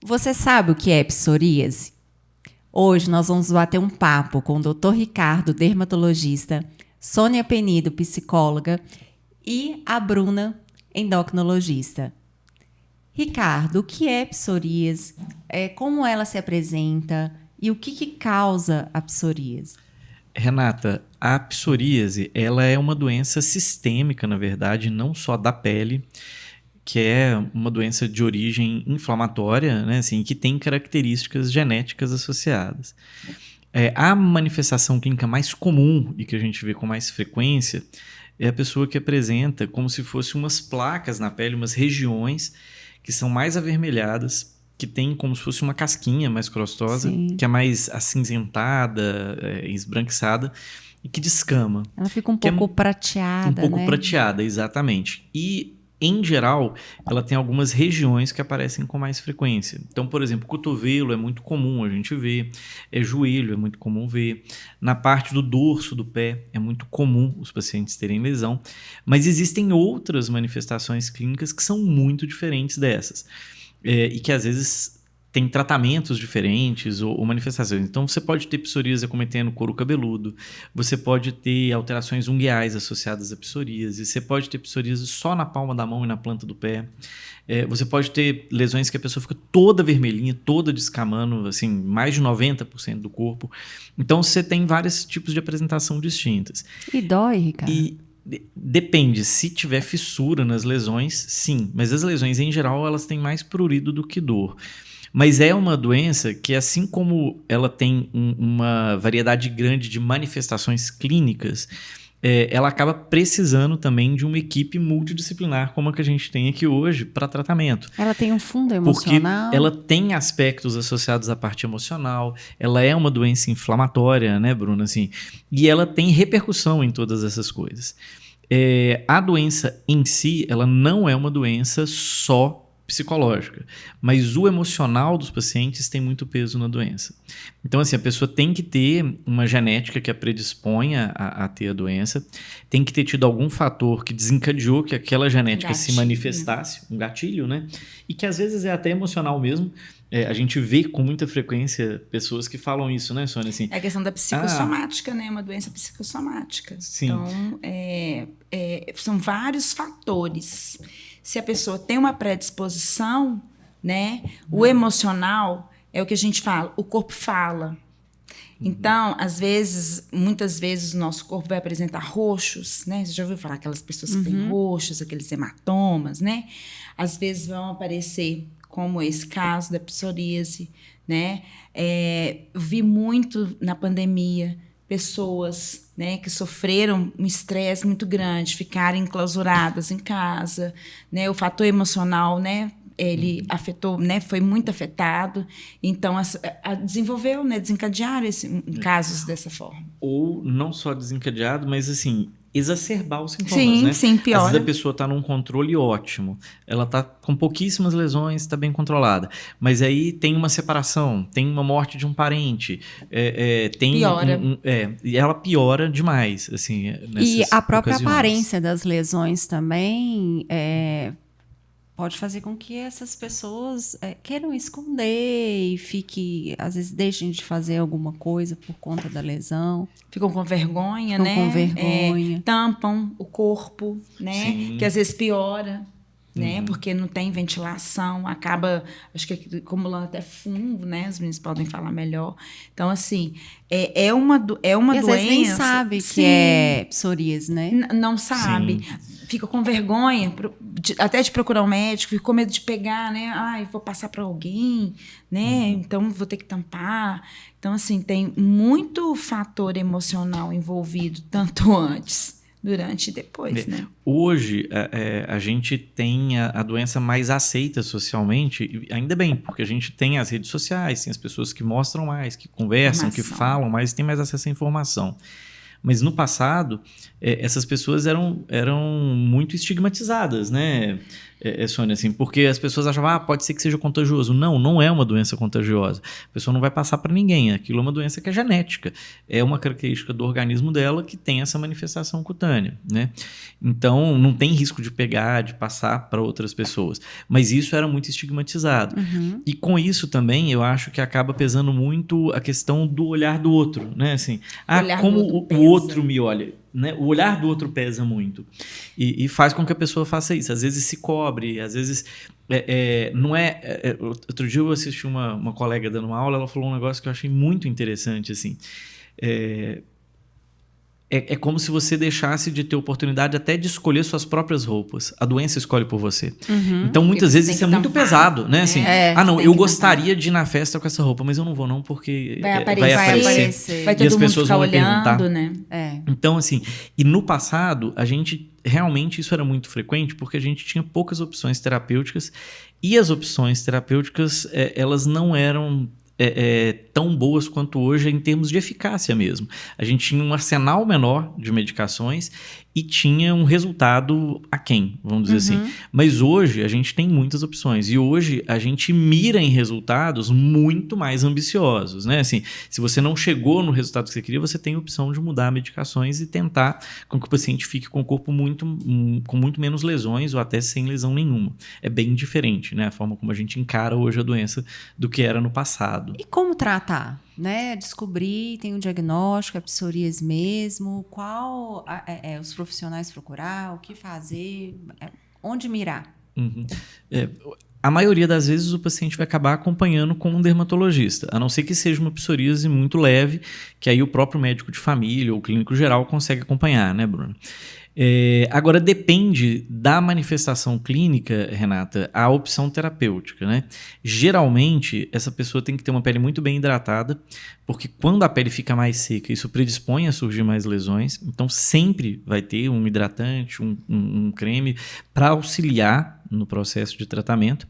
Você sabe o que é psoríase? Hoje nós vamos bater um papo com o Dr. Ricardo, dermatologista, Sônia Penido, psicóloga, e a Bruna, endocrinologista. Ricardo, o que é psoríase? Como ela se apresenta e o que causa a psoríase? Renata, a psoríase, ela é uma doença sistêmica, na verdade, não só da pele, que é uma doença de origem inflamatória, né, assim, que tem características genéticas associadas. A manifestação clínica mais comum e que a gente vê com mais frequência é a pessoa que apresenta como se fossem umas placas na pele, umas regiões que são mais avermelhadas, que tem como se fosse uma casquinha mais crostosa, Sim. que é mais acinzentada, esbranquiçada e que descama. Ela fica um pouco prateada, Um pouco né? prateada, exatamente. E, em geral, ela tem algumas regiões que aparecem com mais frequência. Então, por exemplo, cotovelo é muito comum a gente ver, joelho é muito comum ver, na parte do dorso do pé é muito comum os pacientes terem lesão, mas existem outras manifestações clínicas que são muito diferentes dessas. E que às vezes tem tratamentos diferentes ou manifestações. Então você pode ter psoríase acometendo couro cabeludo, você pode ter alterações unguiais associadas à psoríase, você pode ter psoríase só na palma da mão e na planta do pé, você pode ter lesões que a pessoa fica toda vermelhinha, toda descamando, assim, mais de 90% do corpo. Então você tem vários tipos de apresentação distintas. E dói, Ricardo? Depende, se tiver fissura nas lesões, sim, mas as lesões em geral elas têm mais prurido do que dor. Mas é uma doença que, assim como ela tem uma variedade grande de manifestações clínicas, ela acaba precisando também de uma equipe multidisciplinar como a que a gente tem aqui hoje para tratamento. Ela tem um fundo emocional? Porque ela tem aspectos associados à parte emocional, ela é uma doença inflamatória, né, Bruna? Assim, e ela tem repercussão em todas essas coisas. A doença em si, ela não é uma doença só psicológica, mas o emocional dos pacientes tem muito peso na doença. Então, assim, a pessoa tem que ter uma genética que a predisponha a ter a doença, tem que ter tido algum fator que desencadeou que aquela genética se manifestasse, um gatilho, né? E que às vezes é até emocional mesmo. A gente vê com muita frequência pessoas que falam isso, né, Sônia? Assim, é a questão da psicossomática, né? Uma doença psicossomática. Sim. Então, são vários fatores. Se a pessoa tem uma predisposição, né? O emocional é o que a gente fala, o corpo fala. Então, muitas vezes o nosso corpo vai apresentar roxos, né? Você já ouviu falar aquelas pessoas que têm roxos, aqueles hematomas, né? Às vezes vão aparecer, como esse caso da psoríase, né? Vi muito na pandemia pessoas, né, que sofreram um estresse muito grande, ficarem enclausuradas em casa, né? O fator emocional, né? Ele afetou, né? Foi muito afetado. Então, desenvolveu, né? Desencadearam casos dessa forma. Ou não só desencadeado, mas assim, exacerbar os sintomas, né? Sim, piora. Às vezes a pessoa está num controle ótimo, ela está com pouquíssimas lesões, está bem controlada, mas aí tem uma separação, tem uma morte de um parente, piora. E ela piora demais, assim, nessas E a própria ocasiões. aparência das lesões também pode fazer com que essas pessoas queiram esconder e às vezes deixem de fazer alguma coisa por conta da lesão. Ficam com vergonha, Ficam né? com vergonha. Tampam o corpo, né? Sim. Que às vezes piora, né? Porque não tem ventilação, acaba, acho que acumulando até fungo, né? Os meninos podem falar melhor. Então, assim, é uma doença... Às vezes nem sabe que é psoríase, né? Não sabe. Sim. Fica com vergonha, até de procurar um médico, fica com medo de pegar, né? Ai, vou passar para alguém, né? Então, vou ter que tampar. Então, assim, tem muito fator emocional envolvido, tanto antes, durante e depois, né? Hoje, a gente tem a doença mais aceita socialmente, e ainda bem, porque a gente tem as redes sociais, tem as pessoas que mostram mais, que conversam, que falam mais, tem mais acesso à informação. Mas no passado, essas pessoas eram muito estigmatizadas, né? Sônia, assim, porque as pessoas achavam, pode ser que seja contagioso. Não, não é uma doença contagiosa. A pessoa não vai passar para ninguém. Aquilo é uma doença que é genética. É uma característica do organismo dela que tem essa manifestação cutânea, né? Então, não tem risco de pegar, de passar para outras pessoas. Mas isso era muito estigmatizado. E com isso também, eu acho que acaba pesando muito a questão do olhar do outro, né? Assim, como o outro me olha. Né? O olhar do outro pesa muito e faz com que a pessoa faça isso. Às vezes se cobre, às vezes não é. Outro dia eu assisti uma colega dando uma aula, ela falou um negócio que eu achei muito interessante. Assim, é como se você deixasse de ter oportunidade até de escolher suas próprias roupas. A doença escolhe por você. Então, muitas vezes isso é muito pesado, né? Assim, não, eu gostaria de ir na festa com essa roupa, mas eu não vou não, porque vai aparecer. Vai todo e as mundo pessoas ficar vão me perguntar. olhando, né? Então, assim, e no passado, a gente, realmente isso era muito frequente, porque a gente tinha poucas opções terapêuticas, e as opções terapêuticas, elas não eram tão boas quanto hoje em termos de eficácia mesmo. A gente tinha um arsenal menor de medicações e tinha um resultado aquém, vamos dizer assim. Mas hoje a gente tem muitas opções e hoje a gente mira em resultados muito mais ambiciosos, né? Assim, se você não chegou no resultado que você queria, você tem a opção de mudar medicações e tentar com que o paciente fique com o corpo com muito menos lesões ou até sem lesão nenhuma. É bem diferente, né? A forma como a gente encara hoje a doença do que era no passado. E como tratar? Né? Descobrir, tem um diagnóstico, é psoríase mesmo, qual os profissionais procurar, o que fazer, onde mirar? A maioria das vezes o paciente vai acabar acompanhando com um dermatologista, a não ser que seja uma psoríase muito leve, que aí o próprio médico de família ou clínico geral consegue acompanhar, né, Bruna? Agora, depende da manifestação clínica, Renata, a opção terapêutica, né? Geralmente, essa pessoa tem que ter uma pele muito bem hidratada, porque quando a pele fica mais seca, isso predispõe a surgir mais lesões. Então, sempre vai ter um hidratante, um creme para auxiliar no processo de tratamento.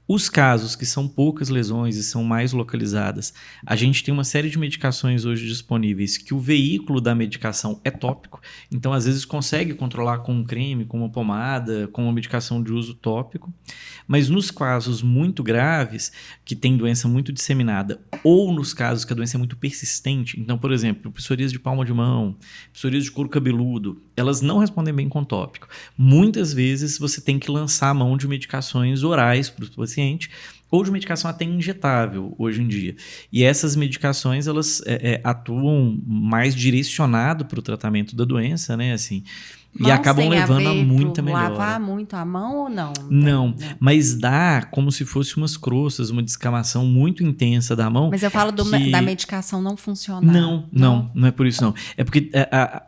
Os casos que são poucas lesões e são mais localizadas, a gente tem uma série de medicações hoje disponíveis que o veículo da medicação é tópico, então às vezes consegue controlar com um creme, com uma pomada, com uma medicação de uso tópico, mas nos casos muito graves, que tem doença muito disseminada, ou nos casos que a doença é muito persistente, então, por exemplo, psoríase de palma de mão, psoríase de couro cabeludo, elas não respondem bem com tópico. Muitas vezes você tem que lançar a mão de medicações orais para o paciente, ou de medicação até injetável hoje em dia. E essas medicações, elas atuam mais direcionado para o tratamento da doença, né, assim, e acabam levando a muita melhora. Lavar muito a mão ou não? Não, mas dá como se fosse umas croças, uma descamação muito intensa da mão. Mas eu falo da medicação não funcionar. Não é por isso não. É porque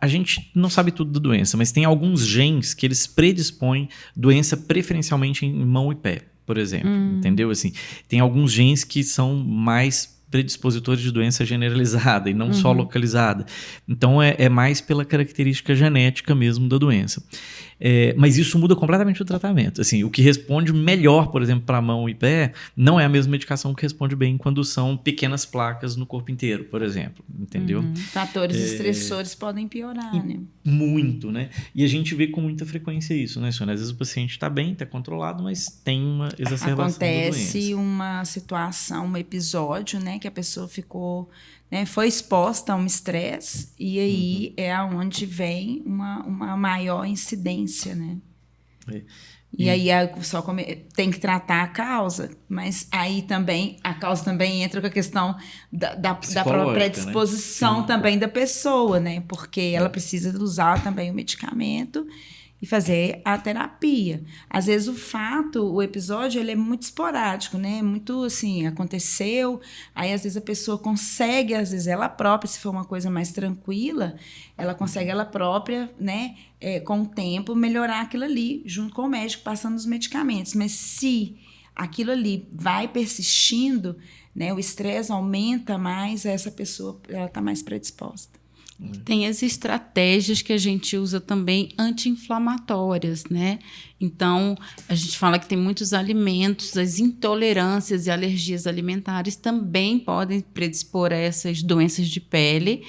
a gente não sabe tudo da doença, mas tem alguns genes que eles predispõem doença preferencialmente em mão e pé, por exemplo, entendeu? Assim, tem alguns genes que são mais predispositores de doença generalizada e não só localizada. Então, é mais pela característica genética mesmo da doença. Mas isso muda completamente o tratamento. Assim, o que responde melhor, por exemplo, para mão e pé, não é a mesma medicação que responde bem quando são pequenas placas no corpo inteiro, por exemplo. Entendeu? Fatores estressores podem piorar, né? Muito, né? E a gente vê com muita frequência isso, né, Sônia? Às vezes o paciente está bem, está controlado, mas tem uma exacerbação da doença. Acontece uma situação, um episódio, né, que a pessoa ficou, né, foi exposta a um estresse e aí é aonde vem uma maior incidência, né? E aí tem que tratar a causa, mas aí também a causa também entra com a questão da própria predisposição, né? Também da pessoa, né? Porque ela precisa usar também o medicamento e fazer a terapia. Às vezes o episódio ele é muito esporádico, né? Muito assim, aconteceu, aí às vezes a pessoa consegue, às vezes ela própria, se for uma coisa mais tranquila, ela consegue ela própria, né? Com o tempo, melhorar aquilo ali, junto com o médico, passando os medicamentos. Mas se aquilo ali vai persistindo, né? O estresse aumenta mais, essa pessoa ela está mais predisposta. Tem as estratégias que a gente usa também anti-inflamatórias, né? Então, a gente fala que tem muitos alimentos, as intolerâncias e alergias alimentares também podem predispor a essas doenças de pele.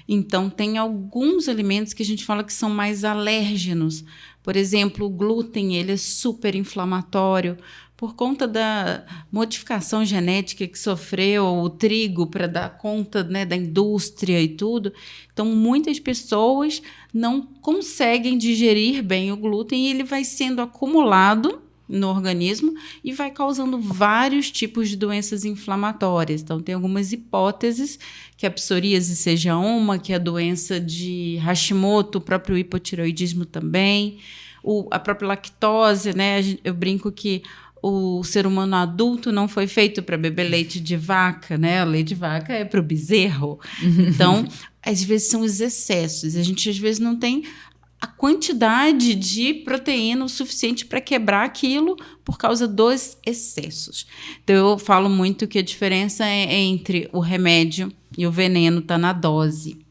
Então, tem alguns alimentos que a gente fala que são mais alérgenos. Por exemplo, o glúten, ele é super inflamatório por conta da modificação genética que sofreu o trigo para dar conta, né, da indústria e tudo. Então, muitas pessoas não conseguem digerir bem o glúten e ele vai sendo acumulado no organismo e vai causando vários tipos de doenças inflamatórias. Então, tem algumas hipóteses que a psoríase seja uma, que a doença de Hashimoto, o próprio hipotireoidismo também, a própria lactose, né? Eu brinco que o ser humano adulto não foi feito para beber leite de vaca, né? O leite de vaca é para o bezerro. Então, às vezes são os excessos. A gente, às vezes, não tem a quantidade de proteína o suficiente para quebrar aquilo por causa dos excessos. Então, eu falo muito que a diferença é entre o remédio e o veneno está na dose.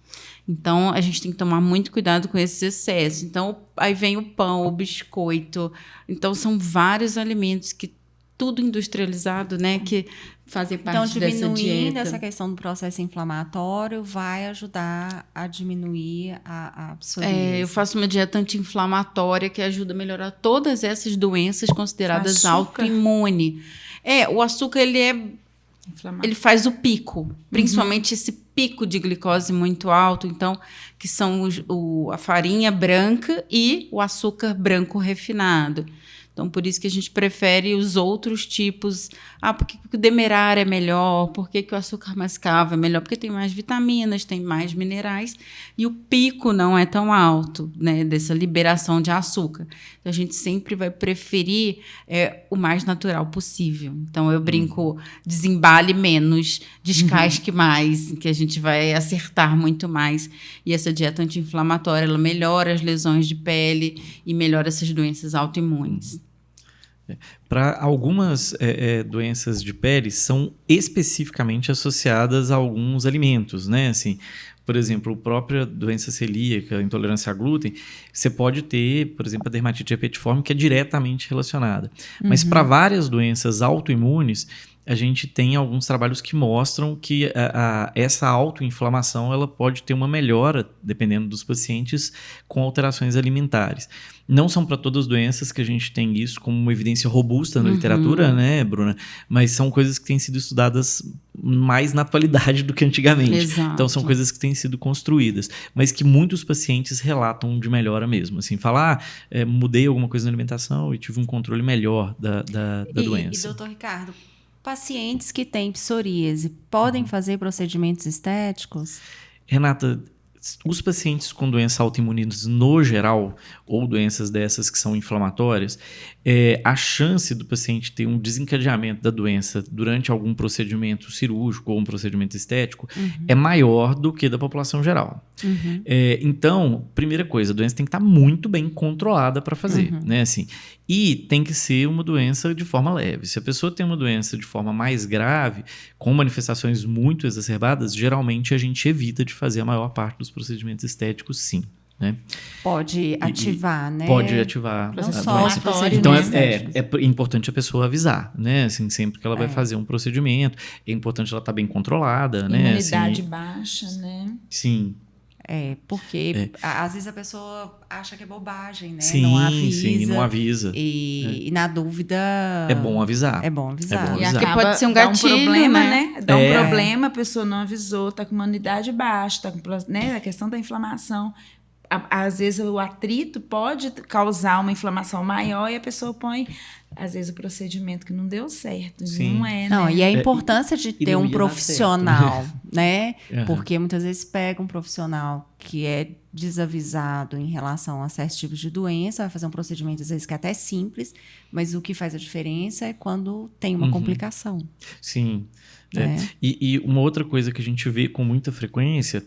Então, a gente tem que tomar muito cuidado com esses excessos. Então, aí vem o pão, o biscoito. Então, são vários alimentos que tudo industrializado, né, que fazem parte dessa dieta. Então, diminuindo essa questão do processo inflamatório vai ajudar a diminuir a psoríase. Eu faço uma dieta anti-inflamatória que ajuda a melhorar todas essas doenças consideradas autoimunes. O açúcar, ele faz o pico, principalmente esse pico de glicose muito alto, então, que são a farinha branca e o açúcar branco refinado. Então, por isso que a gente prefere os outros tipos. Por que o demerara é melhor? Por que o açúcar mascavo é melhor? Porque tem mais vitaminas, tem mais minerais e o pico não é tão alto, né, dessa liberação de açúcar. Então, a gente sempre vai preferir o mais natural possível. Então, eu brinco, desembale menos, descasque mais, que a gente vai acertar muito mais. E essa dieta anti-inflamatória, ela melhora as lesões de pele e melhora essas doenças autoimunes. Para algumas doenças de pele, são especificamente associadas a alguns alimentos, né? Assim, por exemplo, a própria doença celíaca, a intolerância a glúten, você pode ter, por exemplo, a dermatite herpetiforme, que é diretamente relacionada. Mas para várias doenças autoimunes, a gente tem alguns trabalhos que mostram que essa autoinflamação ela pode ter uma melhora, dependendo dos pacientes, com alterações alimentares. Não são para todas as doenças que a gente tem isso como uma evidência robusta na literatura, né, Bruna? Mas são coisas que têm sido estudadas mais na atualidade do que antigamente. Exato. Então, são coisas que têm sido construídas, mas que muitos pacientes relatam de melhora mesmo. Assim, falar, mudei alguma coisa na alimentação e tive um controle melhor da doença. E, doutor Ricardo, pacientes que têm psoríase podem fazer procedimentos estéticos? Renata, os pacientes com doenças autoimunes no geral, ou doenças dessas que são inflamatórias, a chance do paciente ter um desencadeamento da doença durante algum procedimento cirúrgico ou um procedimento estético é maior do que da população geral. Então, primeira coisa, a doença tem que estar muito bem controlada para fazer, né? Assim, e tem que ser uma doença de forma leve. Se a pessoa tem uma doença de forma mais grave, com manifestações muito exacerbadas, geralmente a gente evita de fazer a maior parte dos procedimentos estéticos, sim. Né? Pode ativar, né? Pode ativar. Não só os procedimentos. Então, é importante a pessoa avisar, né? Assim, sempre que ela vai fazer um procedimento, é importante ela estar bem controlada, né? Imunidade baixa, né? Sim. Porque às vezes a pessoa acha que é bobagem, né? Sim, não avisa. E na dúvida... É bom avisar. E acaba pode ser um gatilho, dá um problema, né? Dá um problema, a pessoa não avisou, tá com imunidade baixa, tá com, né? A questão da inflamação. Às vezes o atrito pode causar uma inflamação maior e a pessoa põe, às vezes, o procedimento que não deu certo. Sim. Não é, Não, né? e a importância de ter um profissional, né? Uhum. Porque muitas vezes pega um profissional que é desavisado em relação a certos tipos de doença, vai fazer um procedimento, às vezes, que é até simples, mas o que faz a diferença é quando tem uma complicação. Sim. E uma outra coisa que a gente vê com muita frequência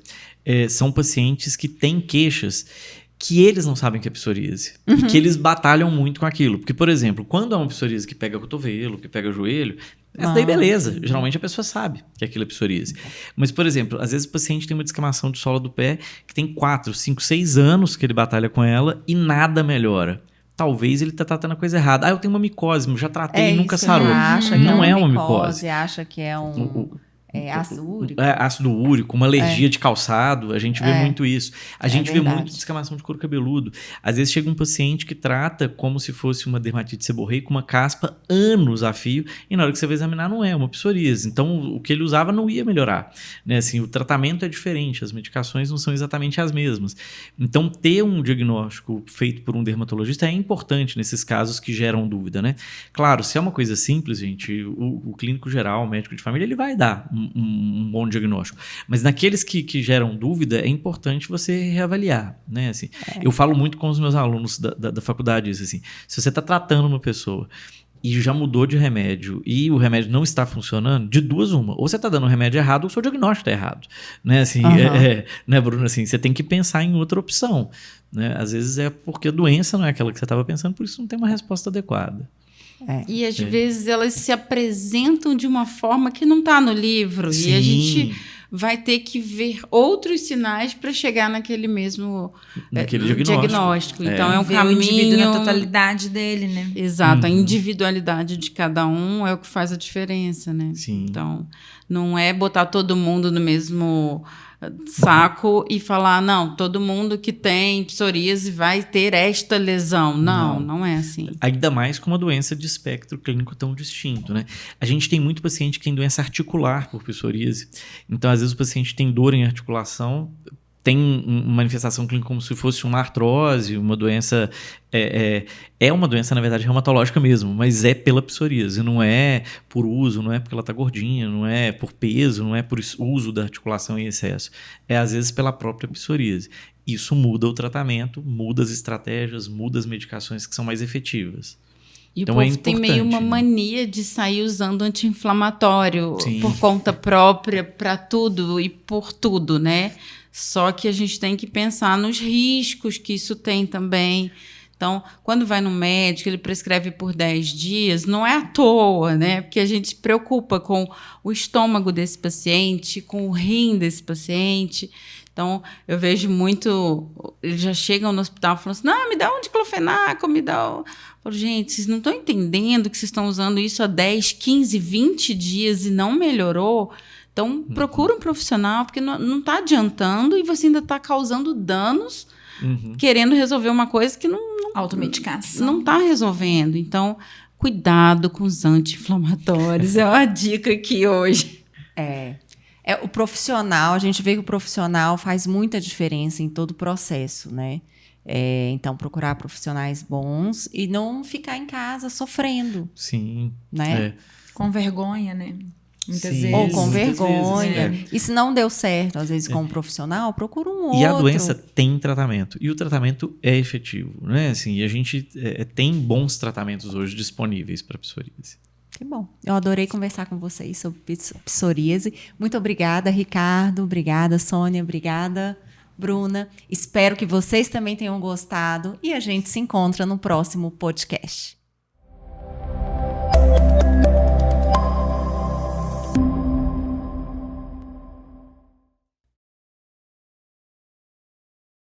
são pacientes que têm queixas que eles não sabem que é psoríase. E que eles batalham muito com aquilo. Porque, por exemplo, quando é uma psoríase que pega cotovelo, que pega joelho, essa daí beleza. Geralmente a pessoa sabe que aquilo é psoríase. Mas, por exemplo, às vezes o paciente tem uma descamação de sola do pé que tem 4, 5, 6 anos que ele batalha com ela e nada melhora. Talvez ele está tratando a coisa errada. Eu tenho uma micose, eu já tratei e nunca sarou. Acha não que é uma micose. Acha que é ácido úrico. Ácido úrico, uma alergia de calçado, a gente vê muito isso. A gente vê verdade. muito descamação de couro cabeludo. Às vezes chega um paciente que trata como se fosse uma dermatite seborreica, uma caspa, anos a fio, e na hora que você vai examinar não é uma psoríase. Então, o que ele usava não ia melhorar. Né? Assim, o tratamento é diferente, as medicações não são exatamente as mesmas. Então, ter um diagnóstico feito por um dermatologista é importante nesses casos que geram dúvida. Né? Claro, se é uma coisa simples, gente, o clínico geral, o médico de família, ele vai dar um bom diagnóstico. Mas naqueles que geram dúvida, é importante você reavaliar, né? Assim, eu falo muito com os meus alunos da faculdade, isso, assim, se você está tratando uma pessoa e já mudou de remédio e o remédio não está funcionando, de duas uma. Ou você está dando o remédio errado ou o seu diagnóstico está errado. Né, assim, né, Bruno? Assim, você tem que pensar em outra opção. Né? Às vezes é porque a doença não é aquela que você estava pensando, por isso não tem uma resposta adequada. E às vezes elas se apresentam de uma forma que não está no livro. Sim. E a gente vai ter que ver outros sinais para chegar naquele mesmo diagnóstico. Então é um ver caminho. o indivíduo na totalidade dele, né? Exato, a individualidade de cada um é o que faz a diferença, né? Sim. Então, não é botar todo mundo no mesmo saco e falar, não, todo mundo que tem psoríase vai ter esta lesão. Não é assim. Ainda mais com uma doença de espectro clínico tão distinto, né? A gente tem muito paciente que tem doença articular por psoríase. Então, às vezes, o paciente tem dor em articulação, tem uma manifestação clínica como se fosse uma artrose, uma doença... É uma doença, na verdade, reumatológica mesmo, mas é pela psoríase, não é por uso, não é porque ela está gordinha, não é por peso, não é por uso da articulação em excesso. É, às vezes, pela própria psoríase. Isso muda o tratamento, muda as estratégias, muda as medicações que são mais efetivas. E então, o povo tem meio uma mania de sair usando anti-inflamatório por conta própria para tudo e por tudo, né? Só que a gente tem que pensar nos riscos que isso tem também. Então, quando vai no médico, ele prescreve por 10 dias, não é à toa, né? Porque a gente se preocupa com o estômago desse paciente, com o rim desse paciente. Então, eu vejo muito... Eles já chegam no hospital falando assim, não, me dá um diclofenaco, me dá... Eu falo, gente, vocês não estão entendendo que vocês estão usando isso há 10, 15, 20 dias e não melhorou? Então, procura um profissional, porque não está adiantando e você ainda está causando danos querendo resolver uma coisa que não automedicação. Não está resolvendo. Então, cuidado com os anti-inflamatórios. É uma dica aqui hoje. O profissional, a gente vê que o profissional faz muita diferença em todo o processo, né? Então, procurar profissionais bons e não ficar em casa sofrendo. Sim. Né? Com vergonha, né? Muitas vezes. Ou com vergonha. Vezes, E se não deu certo, às vezes, com um profissional, procura um outro. E a doença tem tratamento. E o tratamento é efetivo, né? Assim, e a gente tem bons tratamentos hoje disponíveis para psoríase. Que bom. Eu adorei conversar com vocês sobre psoríase. Muito obrigada, Ricardo. Obrigada, Sônia. Obrigada, Bruna. Espero que vocês também tenham gostado. E a gente se encontra no próximo podcast.